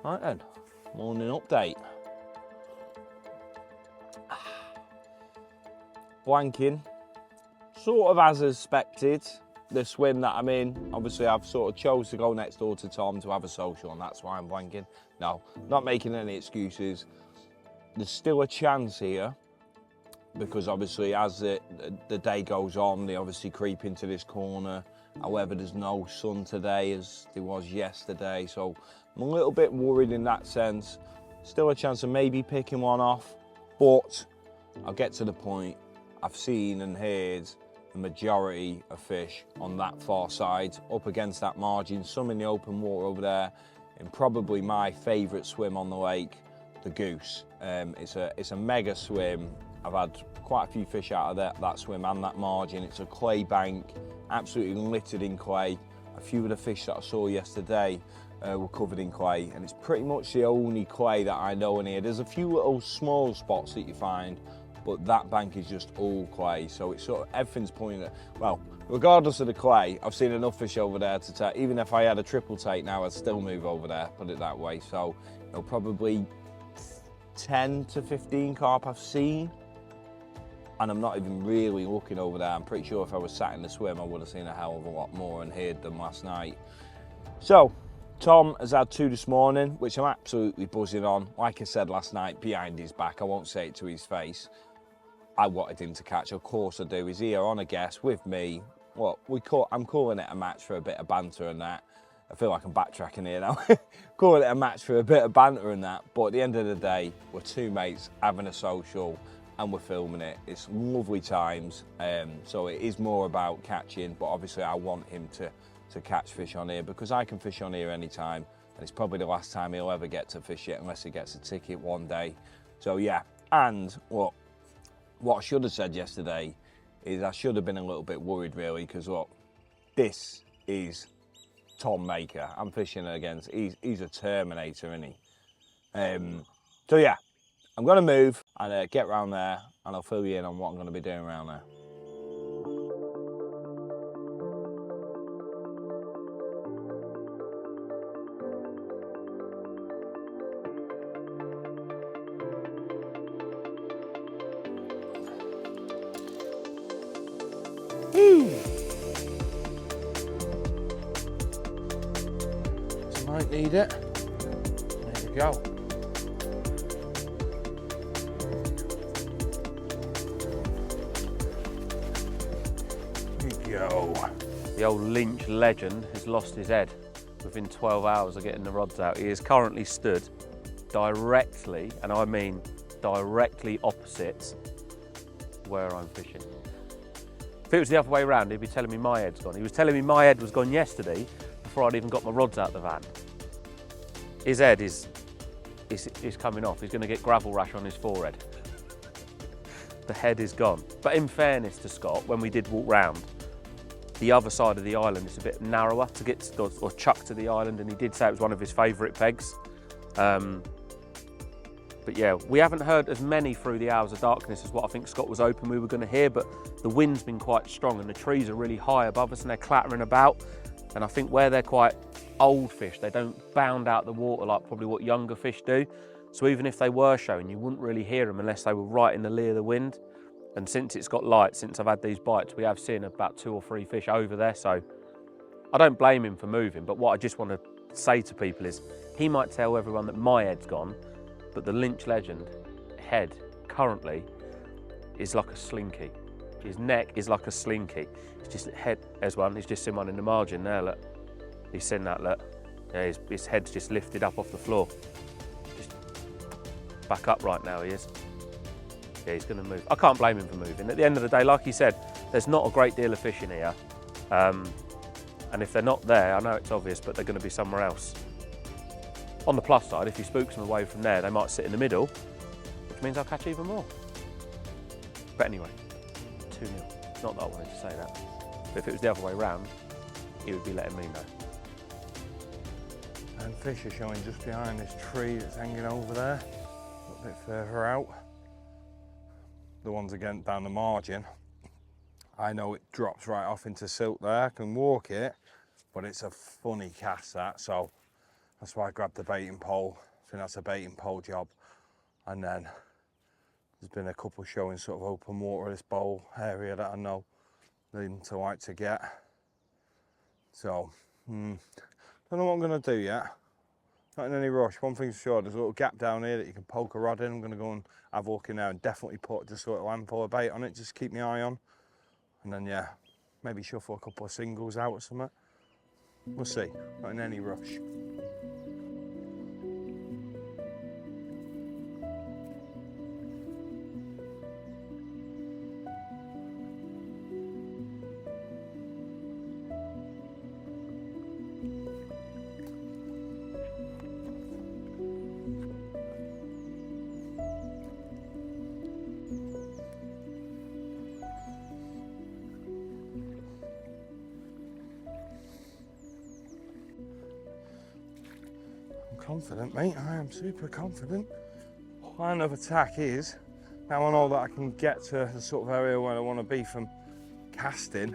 Right then, morning update. Blanking, sort of as expected. The swim that I'm in, obviously I've sort of chose to go next door to Tom to have a social, and that's why I'm blanking. No, not making any excuses. There's still a chance here, because obviously as the day goes on, they obviously creep into this corner. However, there's no sun today as there was yesterday, so I'm a little bit worried in that sense. Still a chance of maybe picking one off, but I'll get to the point. I've seen and heard the majority of fish on that far side, up against that margin, some in the open water over there, and probably my favourite swim on the lake, the goose. It's a mega swim. I've had quite a few fish out of that swim and that margin. It's a clay bank, absolutely littered in clay. A few of the fish that I saw yesterday were covered in clay, and it's pretty much the only clay that I know in here. There's a few little small spots that you find, but that bank is just all clay. So it's sort of, everything's pointing at, well, regardless of the clay, I've seen enough fish over there to take, even if I had a triple take now, I'd still move over there, put it that way. So, you know, probably 10 to 15 carp I've seen, and I'm not even really looking over there. I'm pretty sure if I was sat in the swim, I would have seen a hell of a lot more and heard them last night. So, Tom has had 2 this morning, which I'm absolutely buzzing on. Like I said last night, behind his back, I won't say it to his face, I wanted him to catch, of course I do. He's here on a guest with me. Well, I'm calling it a match for a bit of banter and that. I feel like I'm backtracking here now. Calling it a match for a bit of banter and that. But at the end of the day, we're 2 mates having a social and we're filming it. It's lovely times. So it is more about catching, but obviously I want him to catch fish on here, because I can fish on here anytime, and it's probably the last time he'll ever get to fish it unless he gets a ticket one day. So yeah, and what I should have said yesterday is I should have been a little bit worried really, because look, this is Tom Maker. I'm fishing against, he's a Terminator, isn't he? So yeah, I'm gonna move and get round there, and I'll fill you in on what I'm gonna be doing around there. Might need it. There we go. There we go. The old Linch legend has lost his head within 12 hours of getting the rods out. He is currently stood directly, and I mean directly opposite where I'm fishing. If it was the other way around, he'd be telling me my head's gone. He was telling me my head was gone yesterday before I'd even got my rods out the van. His head is coming off. He's going to get gravel rash on his forehead. The head is gone. But in fairness to Scott, when we did walk round, the other side of the island is a bit narrower to get to, or chuck to the island, and he did say it was one of his favourite pegs. But yeah, we haven't heard as many through the hours of darkness as what I think Scott was hoping we were going to hear, but the wind's been quite strong and the trees are really high above us and they're clattering about. And I think where they're quite old fish, they don't bound out the water like probably what younger fish do. So even if they were showing, you wouldn't really hear them unless they were right in the lee of the wind. And since it's got light, since I've had these bites, we have seen about 2 or 3 fish over there. So I don't blame him for moving, but what I just want to say to people is he might tell everyone that my head's gone, but the Linch legend head currently is like a slinky. His neck is like a slinky. It's just head, there's one, he's just seen one in the margin there, look. He's seen that, look. Yeah, his head's just lifted up off the floor. Just back up right now, he is. Yeah, he's gonna move. I can't blame him for moving. At the end of the day, like he said, there's not a great deal of fish in here. And if they're not there, I know it's obvious, but they're gonna be somewhere else. On the plus side, if he spooks them away from there, they might sit in the middle, which means I'll catch even more. But anyway, 2-0. Not that I wanted to say that. But if it was the other way round, he would be letting me know. And fish are showing just behind this tree that's hanging over there, a little bit further out. The ones again down the margin. I know it drops right off into silt there, I can walk it, but it's a funny cast that, so That's why I grabbed the baiting pole. I think that's a baiting pole job. And then there's been a couple showing sort of open water, this bowl area that I know them to like to get. So, don't know what I'm going to do yet. Not in any rush. One thing's sure, there's a little gap down here that you can poke a rod in. I'm going to go and have a look in there and definitely put just a little handful of bait on it, just keep my eye on. And then, yeah, maybe shuffle a couple of singles out or something. We'll see. Not in any rush. Confident, mate. I am super confident. Plan of attack is, now I know that I can get to the sort of area where I want to be from casting.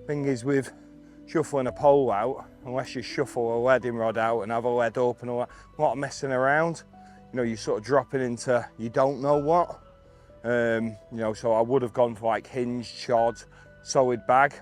Thing is with shuffling a pole out, unless you shuffle a leading rod out and have a lead open, or a lot of messing around, you know, you're sort of dropping into you don't know what. You know, so I would have gone for like hinged, shod, solid bag.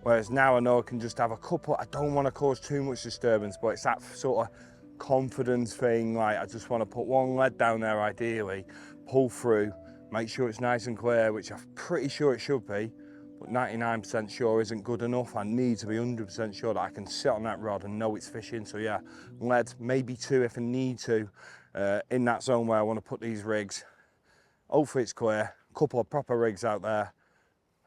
Whereas now I know I can just have a couple. I don't want to cause too much disturbance, but it's that sort of confidence thing. Like, I just want to put one lead down there ideally, pull through, make sure it's nice and clear, which I'm pretty sure it should be, but 99% sure isn't good enough. I need to be 100% sure that I can sit on that rod and know it's fishing. So yeah, lead, maybe two if I need to, in that zone where I want to put these rigs. Hopefully it's clear, a couple of proper rigs out there,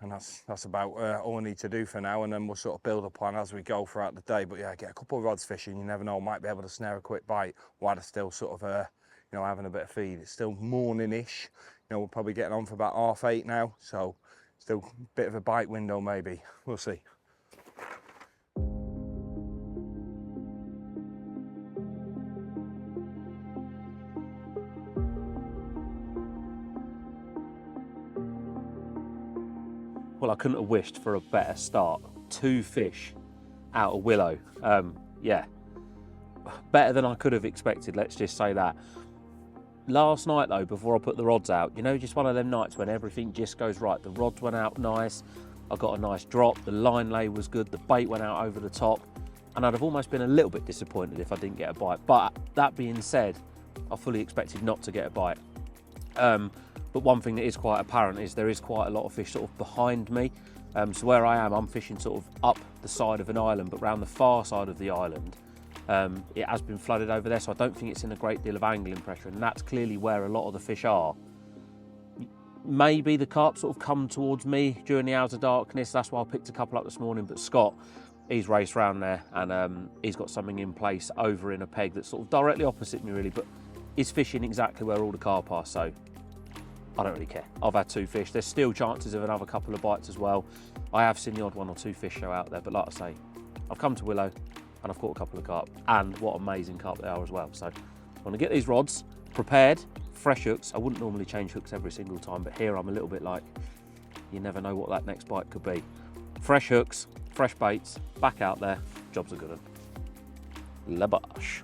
and that's about all I need to do for now, and then we'll sort of build a plan as we go throughout the day. But yeah, get a couple of rods fishing, you never know, might be able to snare a quick bite while they're still sort of, you know, having a bit of feed. It's still morning-ish, you know, we're probably getting on for about 8:30 now, so still a bit of a bite window maybe, we'll see. Well, I couldn't have wished for a better start. 2 fish out of Willow. Yeah, better than I could have expected, let's just say that. Last night though, before I put the rods out, you know, just one of them nights when everything just goes right. The rods went out nice, I got a nice drop, the line lay was good, the bait went out over the top, and I'd have almost been a little bit disappointed if I didn't get a bite. But that being said, I fully expected not to get a bite. But one thing that is quite apparent is there is quite a lot of fish sort of behind me. So where I am, I'm fishing sort of up the side of an island, but round the far side of the island, it has been flooded over there, so I don't think it's in a great deal of angling pressure, and that's clearly where a lot of the fish are. Maybe the carp sort of come towards me during the hours of darkness, that's why I picked a couple up this morning, but Scott, he's raced round there, and he's got something in place over in a peg that's sort of directly opposite me really, but is fishing exactly where all the carp are, so I don't really care. I've had 2 fish. There's still chances of another couple of bites as well. I have seen the odd 1 or 2 fish show out there, but like I say, I've come to Willow and I've caught a couple of carp, and what amazing carp they are as well. So I want to get these rods prepared, fresh hooks. I wouldn't normally change hooks every single time, but here I'm a little bit like, you never know what that next bite could be. Fresh hooks, fresh baits, back out there, job's a good one. Labash.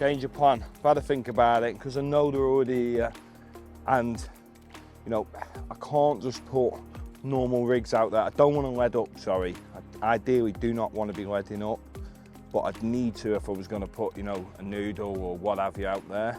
Change of plan. I've had to think about it because I know they're already here, and you know, I can't just put normal rigs out there. I don't want to lead up, sorry. I ideally do not want to be leading up, but I'd need to if I was going to put, you know, a noodle or what have you out there.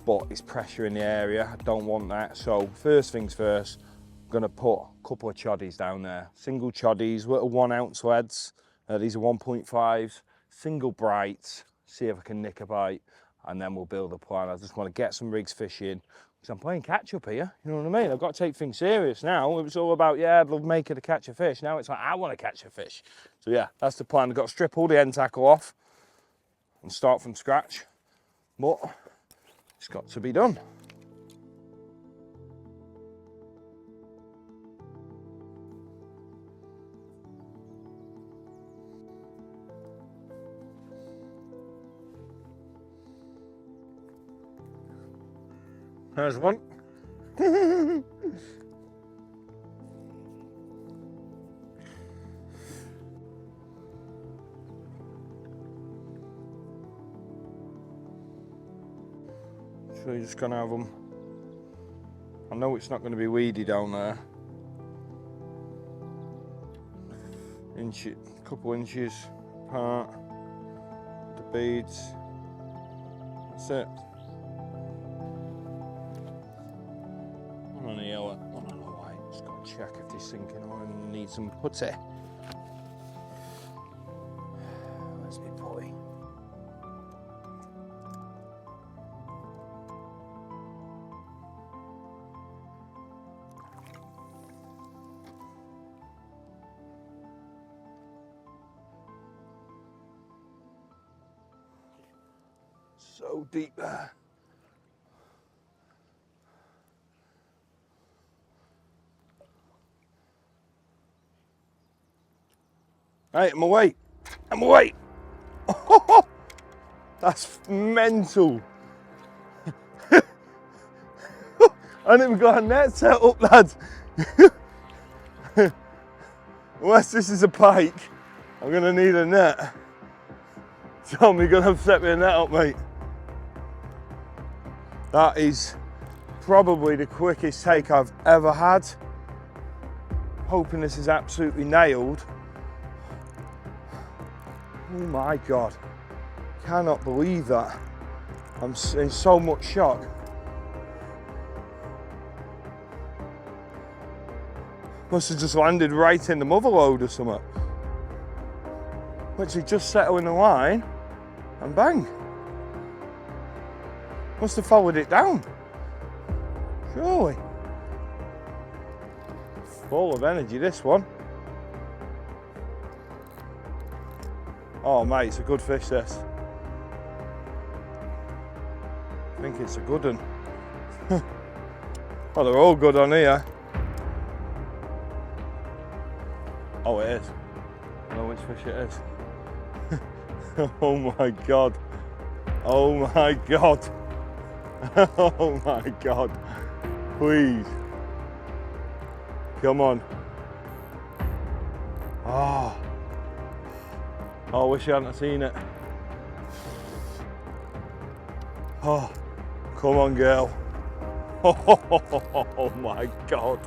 But it's pressure in the area, I don't want that. So first things first, I'm going to put a couple of choddies down there. Single choddies, little 1 ounce leads. These are 1.5s, single brights, see if I can nick a bite, and then we'll build a plan. I just want to get some rigs fishing, because I'm playing catch up here, you know what I mean? I've got to take things serious now. It was all about, yeah, I'd love making to catch a fish. Now it's like, I want to catch a fish. So yeah, that's the plan. I've got to strip all the end tackle off and start from scratch, but it's got to be done. There's one. So you're just gonna have them. I know it's not gonna be weedy down there. Couple inches apart. The beads. That's it. One on the yellow, one on the white. Just gotta check if they're sinking or I need some putty. Where's my putty? So deep there. Right, I'm away. I'm away. That's mental. I haven't even got a net set up, lads. Unless this is a pike, I'm gonna need a net. Tom, you're gonna have to set me a net up, mate. That is probably the quickest take I've ever had. Hoping this is absolutely nailed. Oh my God, cannot believe that. I'm in so much shock. Must have just landed right in the mother load or something. Literally just settling the line and bang. Must have followed it down. Surely. Full of energy, this one. Oh mate, it's a good fish, this. I think it's a good one. Oh, they're all good on here. Oh, it is. I know which fish it is. Oh my God. Oh my God. Oh my God. Please. Come on. Oh. Oh, I wish you hadn't seen it. Oh, come on, girl. Oh my God.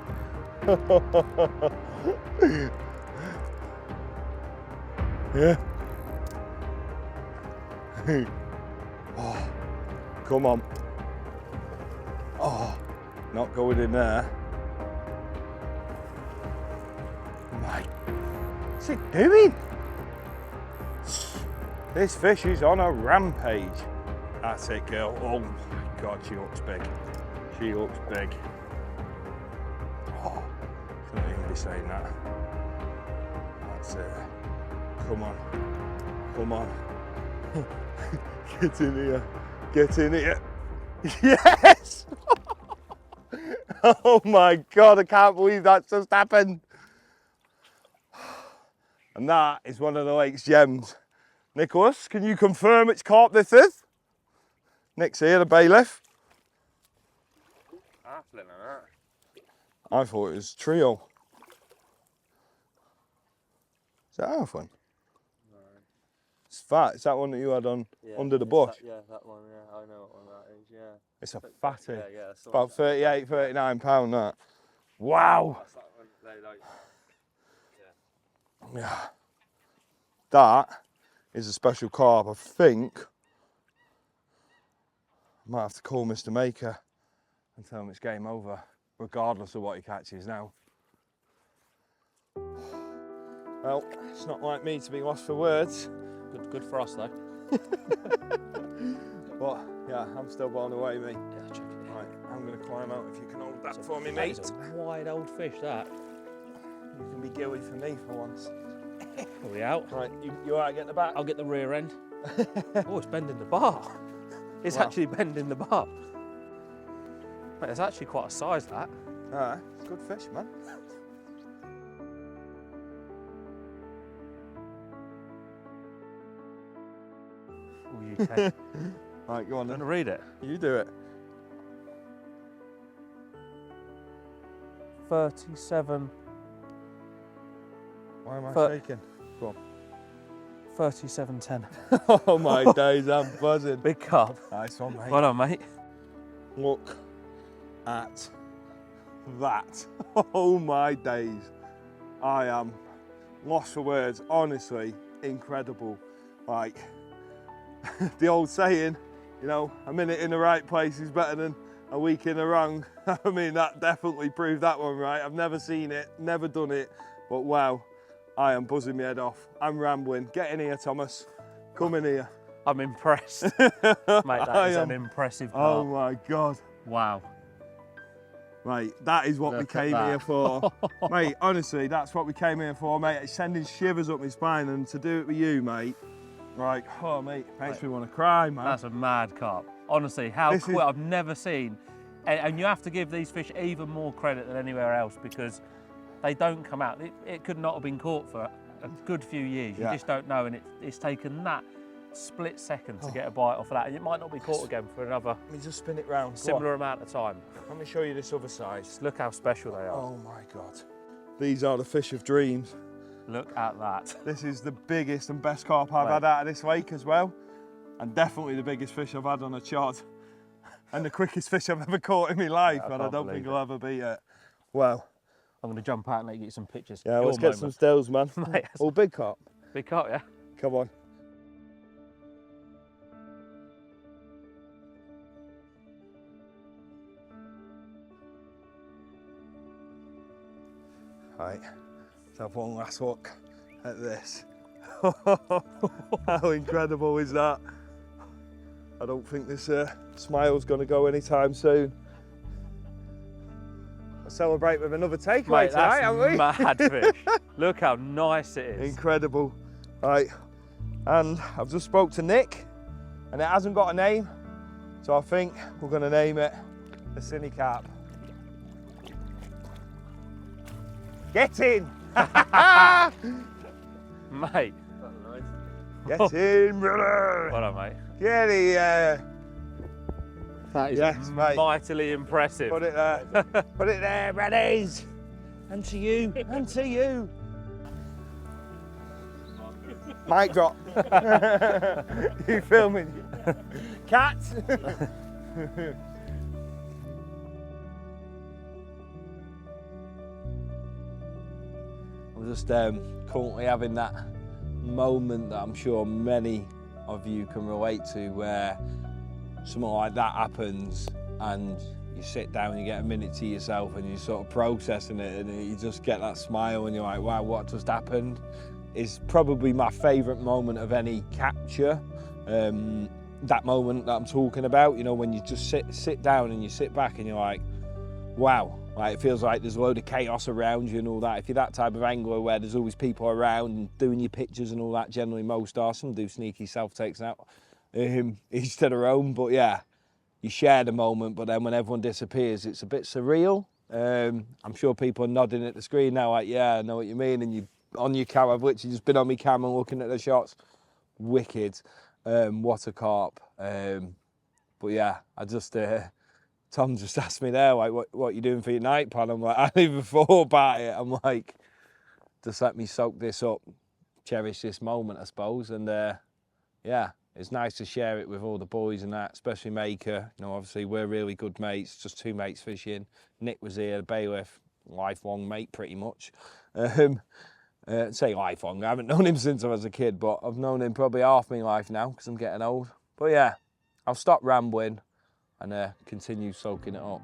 Yeah. Oh, come on. Oh, not going in there. My, what's it doing? This fish is on a rampage. That's it, girl. Oh my God, she looks big. She looks big. Oh, shouldn't even be saying that. That's it. Come on. Come on. Get in here. Get in here. Yes! Oh my God, I can't believe that just happened. And that is one of the lake's gems. Nicholas, can you confirm it's carp this is? Nick's here, the bailiff. I thought it was trio. Is that half one? No. It's fat. Is that one that you had on under the bush? Yeah, that one, yeah. I know what one that is, yeah. It's a fatty. Yeah. It's about 38, 39 pound that. Wow. That's that one they like. Yeah. That is a special carp. I think I might have to call Mr. Maker and tell him it's game over, regardless of what he catches now. Well, it's not like me to be lost for words. Good for us though. But yeah, I'm still blown away, mate. Yeah, check it out. Right, I'm going to climb out if you can hold that for me, mate. That is a wide old fish, that. You can be gilly for me for once. Are we out? Right, you alright getting the back? I'll get the rear end. Oh, it's bending the bar. It's Wow. actually bending the bar. Mate, it's actually quite a size, that. Alright, it's good fish, man. Oh, you take. Right, go on I'm then. going to read it. You do it. 37. Why am I shaking? Go on. 37.10. Oh my days, I'm buzzing. Big carp. Nice one, mate. Well done, mate. look at that. Oh my days. I am lost for words, honestly, incredible. Like the old saying, you know, a minute in the right place is better than a week in the wrong. I mean, that definitely proved that one right. I've never seen it, never done it, but wow, I am buzzing my head off. I'm rambling. Get in here, Thomas. Come in here. I'm impressed. Mate, that is an impressive carp. Oh my God. Wow. Mate, that is what we came here for. Mate, honestly, that's what we came here for, mate. It's sending shivers up my spine, and to do it with you, mate, like, oh mate, makes me want to cry, man. That's a mad carp. Honestly, how quick, I've never seen, and you have to give these fish even more credit than anywhere else because they don't come out. It could not have been caught for a good few years. You just don't know, and it's taken that split second to get a bite off of that, and it might not be caught again for another. Let me just spin it round. Similar amount of time. Let me show you this other side. Just look how special they are. Oh my God. These are the fish of dreams. Look at that. This is the biggest and best carp I've had out of this lake as well. And definitely the biggest fish I've had on a chod. And the quickest fish I've ever caught in my life. And I don't think I'll ever beat it. Wow. I'm going to jump out and let you get some pictures. Yeah, let's get some stills, man. Mate, all big carp. Big carp, yeah. Come on. Right, let's have one last look at this. How incredible is that? I don't think this smile's going to go anytime soon. We'll celebrate with another takeaway tonight, haven't we? Mad fish. Look how nice it is. Incredible. Right, and I've just spoke to Nick, and it hasn't got a name, so I think we're going to name it the CineCarp. Get in! Mate. Get in, brother! Well done, mate. Get here! That is mightily impressive. Put it there. Put it there, brothers! And to you, and to you. Mic drop. You filming? Cat! I'm just currently having that moment that I'm sure many of you can relate to, where something like that happens and you sit down, you get a minute to yourself and you're sort of processing it, and you just get that smile and you're like, wow, what just happened? Is probably my favourite moment of any capture. That moment that I'm talking about, you know, when you just sit down and you sit back and you're like, wow. Like, it feels like there's a load of chaos around you and all that. If you're that type of angler where there's always people around and doing your pictures and all that, generally most are. Some do sneaky self-takes out, each to their own. But yeah, you share the moment, but then when everyone disappears, it's a bit surreal. I'm sure people are nodding at the screen now like, yeah, I know what you mean. And you on your camera, I've literally just been on my camera looking at the shots. Wicked. What a carp. But yeah, I just... Tom just asked me there, like, what you doing for your night plan? I'm like, I didn't even thought about it. I'm like, just let me soak this up, cherish this moment, I suppose. And yeah, it's nice to share it with all the boys and that, especially Maker. You know, obviously we're really good mates, just two mates fishing. Nick was here, the bailiff, lifelong mate pretty much. Say lifelong, I haven't known him since I was a kid, but I've known him probably half my life now because I'm getting old. But yeah, I'll stop rambling and continue soaking it up.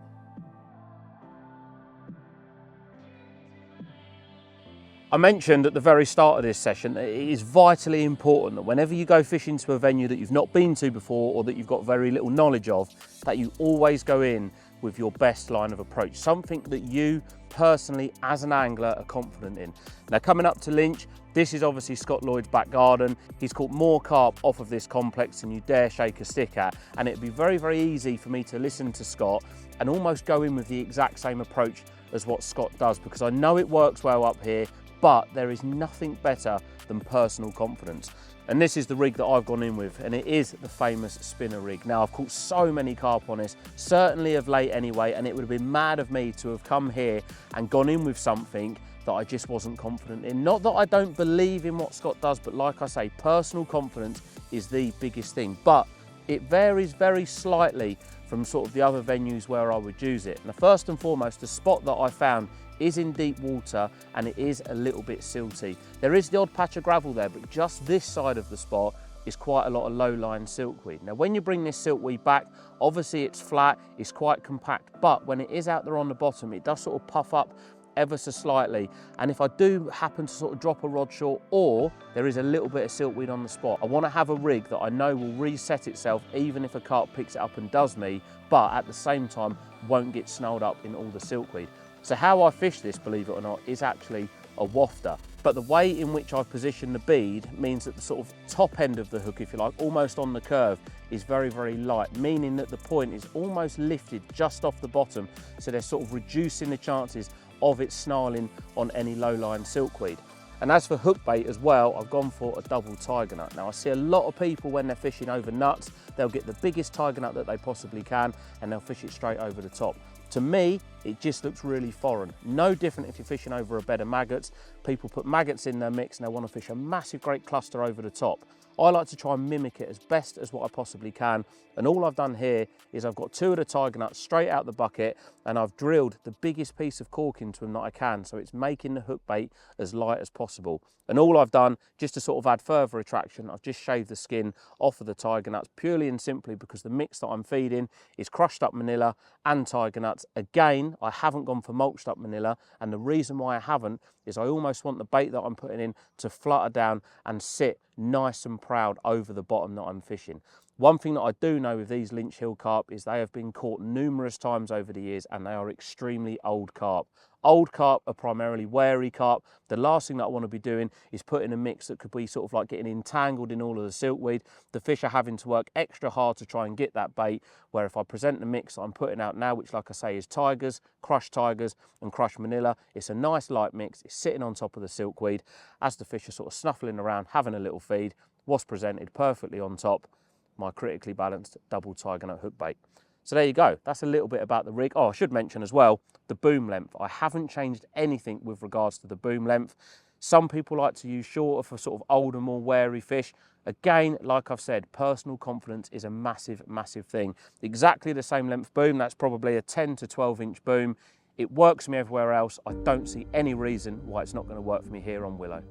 I mentioned at the very start of this session that it is vitally important that whenever you go fishing to a venue that you've not been to before or that you've got very little knowledge of, that you always go in with your best line of approach, something that you personally as an angler are confident in. Now, coming up to Linch, this is obviously Scott Lloyd's back garden. He's caught more carp off of this complex than you dare shake a stick at, and it'd be very, very easy for me to listen to Scott and almost go in with the exact same approach as what Scott does, because I know it works well up here, but there is nothing better than personal confidence. And this is the rig that I've gone in with, and it is the famous spinner rig. Now, I've caught so many carp on this, certainly of late anyway, and it would have been mad of me to have come here and gone in with something that I just wasn't confident in. Not that I don't believe in what Scott does, but like I say, personal confidence is the biggest thing. But it varies very slightly from sort of the other venues where I would use it. Now, first and foremost, the spot that I found is in deep water and it is a little bit silty. There is the odd patch of gravel there, but just this side of the spot is quite a lot of low-lying silkweed. Now, when you bring this silkweed back, obviously it's flat, it's quite compact, but when it is out there on the bottom, it does sort of puff up ever so slightly. And if I do happen to sort of drop a rod short, or there is a little bit of silkweed on the spot, I want to have a rig that I know will reset itself even if a carp picks it up and does me, but at the same time won't get snarled up in all the silkweed. So how I fish this, believe it or not, is actually a wafter. But the way in which I position the bead means that the sort of top end of the hook, if you like, almost on the curve, is very, very light, meaning that the point is almost lifted just off the bottom, so they're sort of reducing the chances of it snarling on any low-lying silkweed. And as for hook bait as well, I've gone for a double tiger nut. Now, I see a lot of people when they're fishing over nuts, they'll get the biggest tiger nut that they possibly can and they'll fish it straight over the top. To me, it just looks really foreign. No different if you're fishing over a bed of maggots. People put maggots in their mix and they want to fish a massive, great cluster over the top. I like to try and mimic it as best as what I possibly can. And all I've done here is I've got 2 of the tiger nuts straight out the bucket and I've drilled the biggest piece of cork into them that I can. So it's making the hook bait as light as possible. And all I've done, just to sort of add further attraction, I've just shaved the skin off of the tiger nuts purely and simply because the mix that I'm feeding is crushed up manila and tiger nuts. Again, I haven't gone for mulched up manila, and the reason why I haven't is I almost want the bait that I'm putting in to flutter down and sit nice and proud over the bottom that I'm fishing. One thing that I do know with these Linch Hill carp is they have been caught numerous times over the years and they are extremely old carp. Old carp are primarily wary carp. The last thing that I want to be doing is putting a mix that could be sort of like getting entangled in all of the silkweed. The fish are having to work extra hard to try and get that bait, where if I present the mix that I'm putting out now, which like I say is tigers, crushed and crushed manila, it's a nice light mix, it's sitting on top of the silkweed. As the fish are sort of snuffling around, having a little feed, what's presented perfectly on top, my critically balanced double tiger nut hook bait. So there you go, that's a little bit about the rig. Oh, I should mention as well, the boom length. I haven't changed anything with regards to the boom length. Some people like to use shorter for sort of older, more wary fish. Again, like I've said, personal confidence is a massive, massive thing. Exactly the same length boom, that's probably a 10 to 12 inch boom. It works for me everywhere else. I don't see any reason why it's not going to work for me here on Willow.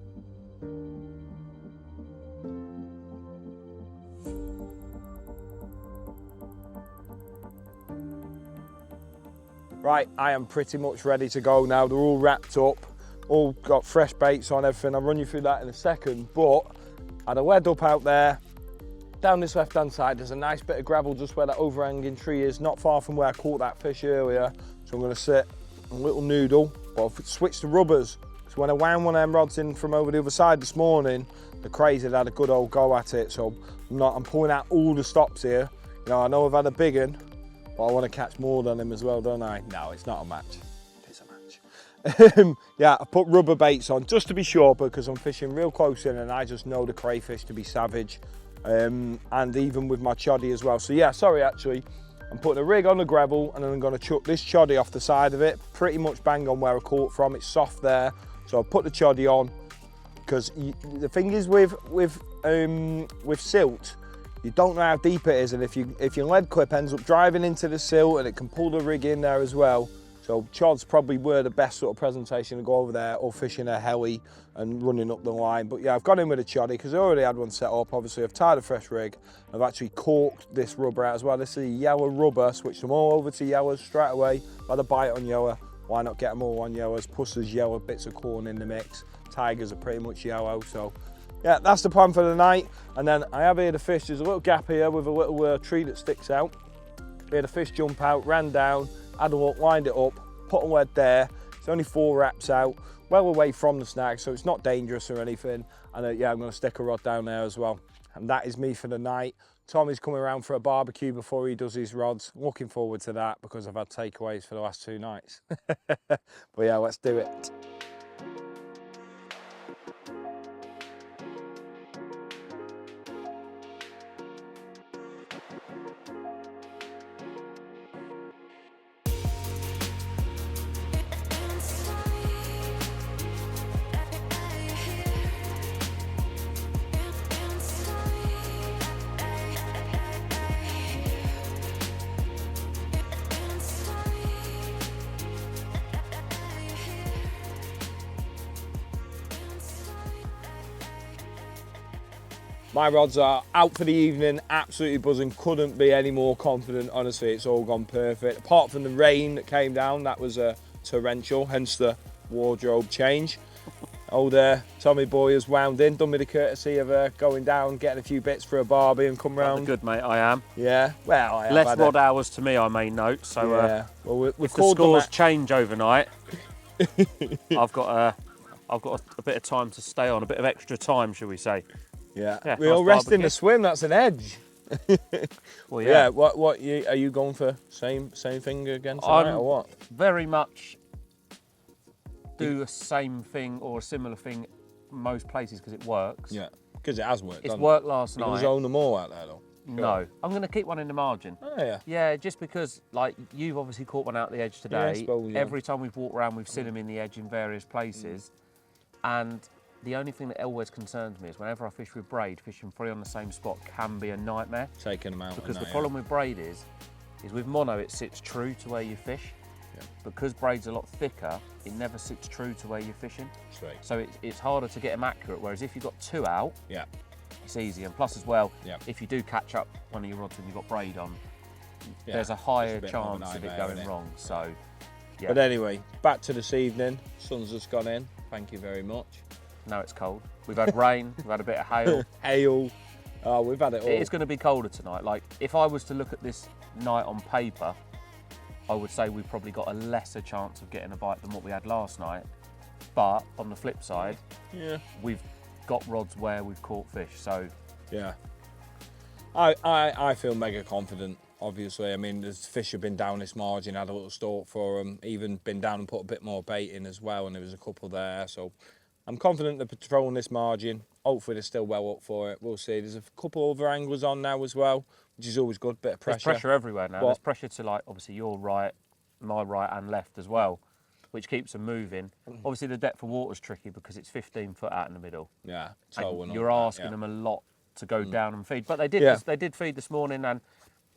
Right, I am pretty much ready to go now. They're all wrapped up, all got fresh baits on, everything. I'll run you through that in a second, but I had a lead up out there. Down this left-hand side, there's a nice bit of gravel just where that overhanging tree is, not far from where I caught that fish earlier. So I'm gonna sit a little noodle, but I've switched to rubbers. So when I wound one of them rods in from over the other side this morning, the craze had had a good old go at it. So I'm pulling out all the stops here. You know, I know I've had a big one, but I want to catch more than him as well, don't I? No, it's not a match. It is a match. Yeah, I put rubber baits on just to be sure because I'm fishing real close in and I just know the crayfish to be savage. And even with my choddy as well. So yeah, sorry actually, I'm putting a rig on the gravel and then I'm going to chuck this choddy off the side of it, pretty much bang on where I caught from. It's soft there, so I'll put the choddy on because the thing is with silt, you don't know how deep it is, and if your lead clip ends up driving into the silt and it can pull the rig in there as well. So chod's probably were the best sort of presentation to go over there, or fishing a heli and running up the line. But yeah, I've gone in with a choddy because I already had one set up. Obviously I've tied a fresh rig. I've actually corked this rubber out as well. This is a yellow rubber, switched them all over to yellows straight away. Had a bite on yellow, why not get them all on yellows? Plus there's yellow bits of corn in the mix. Tigers are pretty much yellow, so yeah, that's the plan for the night. And then I have here the fish. There's a little gap here with a little tree that sticks out. Here the fish jump out, ran down, had a look, lined it up, put a lead there. It's only 4 wraps out, well away from the snag, so it's not dangerous or anything. And yeah, I'm going to stick a rod down there as well. And that is me for the night. Tommy's coming around for a barbecue before he does his rods. Looking forward to that because I've had takeaways for the last 2 nights. But yeah, let's do it. My rods are out for the evening, absolutely buzzing. Couldn't be any more confident, honestly. It's all gone perfect. Apart from the rain that came down, that was torrential, hence the wardrobe change. Old Tommy boy has wound in, done me the courtesy of going down, getting a few bits for a barbie and come round. Good, mate, I am. Yeah, well, I have less had rod hours to me, I may note. So yeah. Well, we've if the called scores change overnight, I've got a bit of time to stay on, a bit of extra time, shall we say? Yeah, Yeah, we all nice rest in barbecue. the swim. That's an edge. Well, Yeah. yeah. What are you going for? Same thing again tonight, or what? Very much do the same thing or a similar thing most places because it works. Yeah, because it has worked. It's doesn't worked last it? You night. can own them all out there, though. No, I'm going to keep one in the margin. Oh yeah. Yeah, just because like you've obviously caught one out the edge Yeah, I today. suppose, yeah. Every time we've walked around, we've seen them in the edge in various places, and the only thing that always concerns me is whenever I fish with braid, fishing free on the same spot can be a nightmare. Taking them out. Because and the that, problem with braid is with mono it sits true to where you fish. Yeah. Because braid's a lot thicker, it never sits true to where you're fishing. Straight. So it's harder to get them accurate. Whereas if you've got two out, Yeah. it's easy. And plus as well, Yeah. if you do catch up one of your rods when you've got braid on, Yeah, there's a it's higher bit more of a chance of it nightmare, going isn't it? wrong. So yeah, But anyway, back to this evening. Sun's just gone in. Thank you very much. now it's cold. We've had rain, we've had a bit of hail. Hail. Oh, we've had it all. It is going to be colder tonight. Like if I was to look at this night on paper, I would say we've probably got a lesser chance of getting a bite than what we had last night. But on the flip side, Yeah. we've got rods where we've caught fish. So Yeah. I feel mega confident, obviously. I mean, the fish have been down this margin, had a little stalk for them, even been down and put a bit more bait in as well, and there was a couple there. So I'm confident they're patrolling this margin. Hopefully they're still well up for it. We'll see. There's a couple other anglers on now as well, which is always good, bit of there's pressure. pressure everywhere now. What? There's pressure to like obviously your right, my right and left as well, which keeps them moving. Obviously the depth of water's tricky because it's 15 foot out in the middle. Yeah, And towing you're on that, asking yeah. them a lot to go down and feed. But they did. Yeah. They did feed this morning, and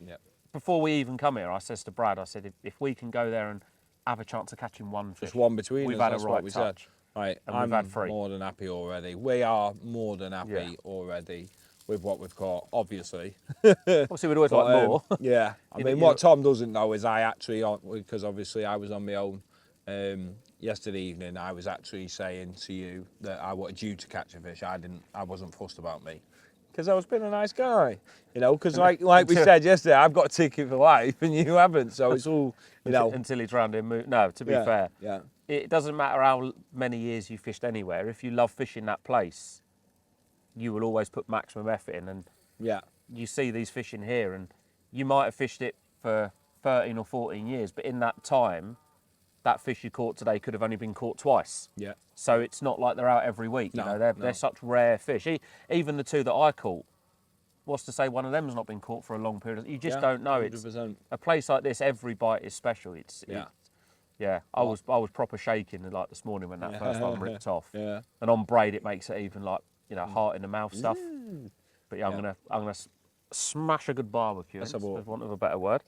Yeah. before we even come here, I says to Brad, I said, if we can go there and have a chance of catching one fish, Just one between we've us, had that's a what right we touch. said. Right, And I'm we've had three. more than happy already. We are more than happy Yeah. already with what we've caught, obviously. Obviously, we'd always But, like more. yeah, I You mean, know, what Tom doesn't know is I actually, because obviously I was on my own yesterday evening, I was actually saying to you that I wanted you to catch a fish. I wasn't fussed about me. Because I was being a nice guy, you know, because like we said yesterday, I've got a ticket for life and you haven't, so it's all, you know. Until he's round here. No, to be fair, Yeah. it doesn't matter how many years you fished anywhere. If you love fishing that place, you will always put maximum effort in. And Yeah. you see these fish in here, and you might have fished it for 13 or 14 years, but in that time, that fish you caught today could have only been caught twice. Yeah. So it's not like they're out every week. No, You know, they're no. such rare fish. Even the two that I caught, what's to say one of them's not been caught for a long period? You just Yeah, don't know. It's 100%. a place like this. Every bite is special. Yeah. Yeah. I was proper shaking like this morning when that first one ripped off. Yeah. And on braid, it makes it even like heart in the mouth stuff. But yeah, I'm gonna smash a good barbecue. Let's have a for look. want of a better word.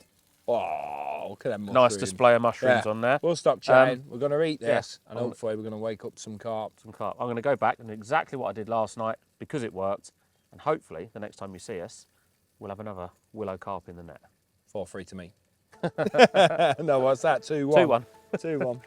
Oh, look at them Nice mushrooms. display of mushrooms on there. We'll stop chatting. We're going to eat this, yeah. and hopefully we're going to wake up some carp. Some carp. I'm going to go back and do exactly what I did last night because it worked, and hopefully the next time you see us, we'll have another willow carp in the net. 4-3 to me. No, what's that? 2-1. 2-1. 2-1.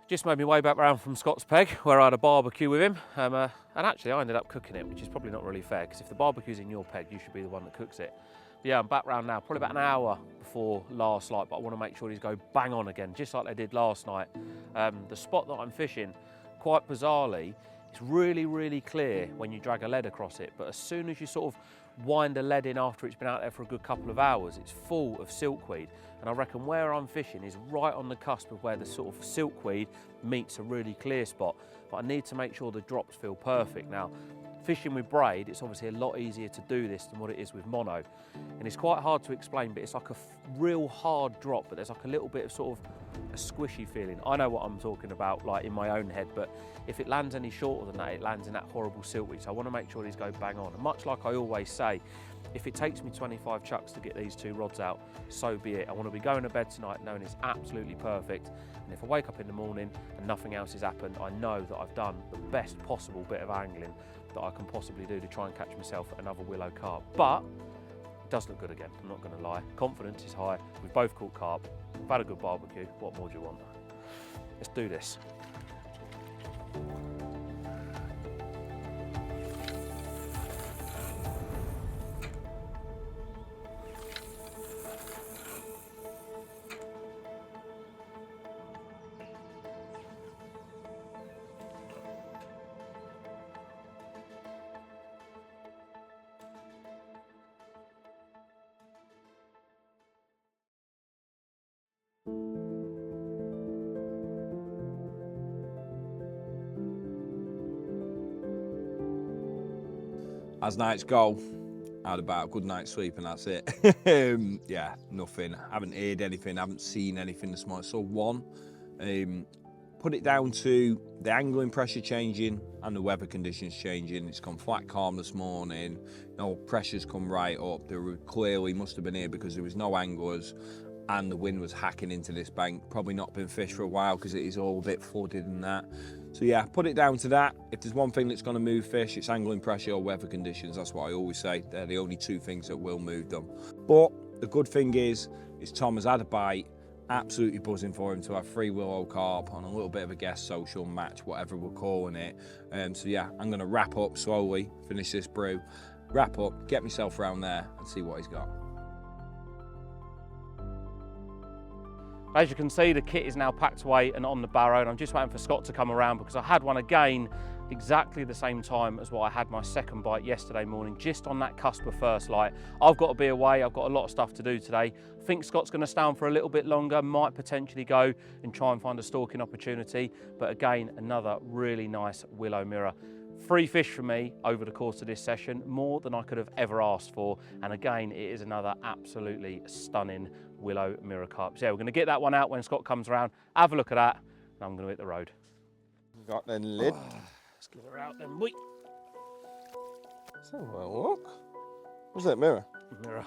Just made my way back round from Scott's Peg where I had a barbecue with him, and actually I ended up cooking it, which is probably not really fair because if the barbecue's in your peg, you should be the one that cooks it. But yeah, I'm back round now, probably about an hour before last light, but I want to make sure these go bang on again, just like they did last night. The spot that I'm fishing, quite bizarrely, it's really, really clear when you drag a lead across it, but as soon as you sort of wind a lead in after it's been out there for a good couple of hours, it's full of silkweed. And I reckon where I'm fishing is right on the cusp of where the sort of silkweed meets a really clear spot. But I need to make sure the drops feel perfect. Now, fishing with braid, it's obviously a lot easier to do this than what it is with mono. And it's quite hard to explain, but it's like a real hard drop, but there's like a little bit of sort of a squishy feeling. I know what I'm talking about, like in my own head, but if it lands any shorter than that, it lands in that horrible silkweed. So I want to make sure these go bang on. And much like I always say, If it takes me 25 chucks to get these 2 rods out, so be it. I want to be going to bed tonight knowing it's absolutely perfect. And if I wake up in the morning and nothing else has happened, I know that I've done the best possible bit of angling that I can possibly do to try and catch myself another willow carp. But it does look good again, I'm not going to lie. Confidence is high. We've both caught carp. We've had a good barbecue. What more do you want? Let's do this. As nights go, I had about a good night's sleep and that's it. Yeah, nothing. I haven't heard anything, I haven't seen anything this morning. So one, put it down to the angling pressure changing and the weather conditions changing. It's gone flat calm this morning. No pressure's come right up. There were clearly must have been here because there was no anglers and the wind was hacking into this bank. Probably not been fished for a while because it is all a bit flooded and that. So yeah, put it down to that. If there's one thing that's going to move fish, it's angling pressure or weather conditions. That's what I always say. They're the only 2 things that will move them. But the good thing is Tom has had a bite. Absolutely buzzing for him to have 3 willow carp on a little bit of a guest social match, whatever we're calling it. So yeah, I'm going to wrap up slowly, finish this brew, wrap up, get myself around there and see what he's got. As you can see, the kit is now packed away and on the barrow, and I'm just waiting for Scott to come around because I had one again exactly the same time as what I had my second bite yesterday morning, just on that cusp of first light. I've got to be away, I've got a lot of stuff to do today. I think Scott's going to stay on for a little bit longer, might potentially go and try and find a stalking opportunity, but again, another really nice willow mirror. 3 fish for me over the course of this session, more than I could have ever asked for, and again, it is another absolutely stunning willow mirror carp. So yeah, we're going to get that one out when Scott comes around, have a look at that, and I'm going to hit the road. Got the lid. Let's get her out then, boy. Let's have a look. What's that mirror? Mirror.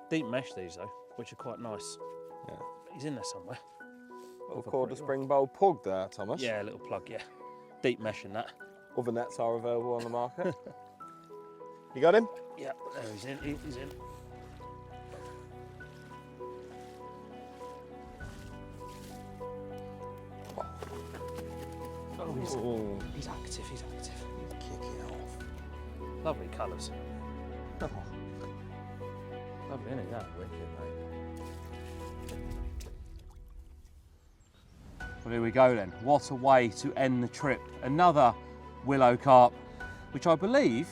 Deep mesh these though, which are quite nice. Yeah. He's in there somewhere. Little called a springbow pug there, Thomas. Yeah, a little plug, yeah. Deep mesh in that. Other nets are available on the market. You got him? Yeah, there he's in, he's in. Oh, he's active, he's active. He's kicking off. Lovely colours. Oh. Lovely, isn't it? That wicked, mate. Well, here we go then. What a way to end the trip. Another willow carp, which I believe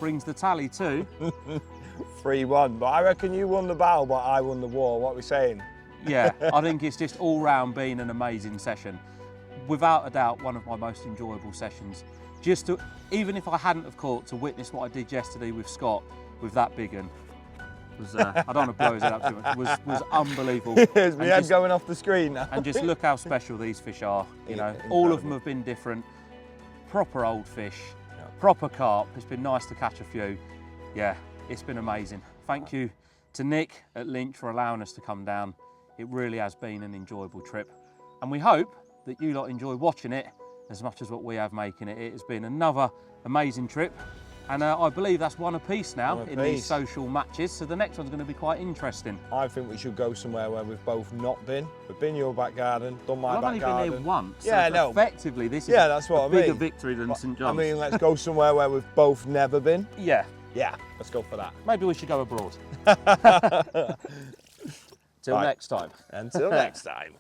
brings the tally to 3-1, but I reckon you won the battle, but I won the war. What are we saying? Yeah, I think it's just all round been an amazing session. Without a doubt, one of my most enjoyable sessions. Just to, even if I hadn't have caught, to witness what I did yesterday with Scott, with that big un, was, I don't want to blow his head up too much, was unbelievable. Is my head going off the screen now? And just look how special these fish are, you know. All of them have been different. Proper old fish, proper carp. It's been nice to catch a few. Yeah, it's been amazing. Thank you to Nick at Linch for allowing us to come down. It really has been an enjoyable trip. And we hope that you lot enjoy watching it as much as what we have making it. It has been another amazing trip. And I believe that's one apiece now in these social matches. So the next one's going to be quite interesting. I think we should go somewhere where we've both not been. We've been your back garden, done my back garden. I've only been here once. Yeah, so no. Effectively, this is that's what a bigger victory than St John's. I mean, let's go somewhere where we've both never been. Yeah. Yeah, let's go for that. Maybe we should go abroad. Till next time. Until next time.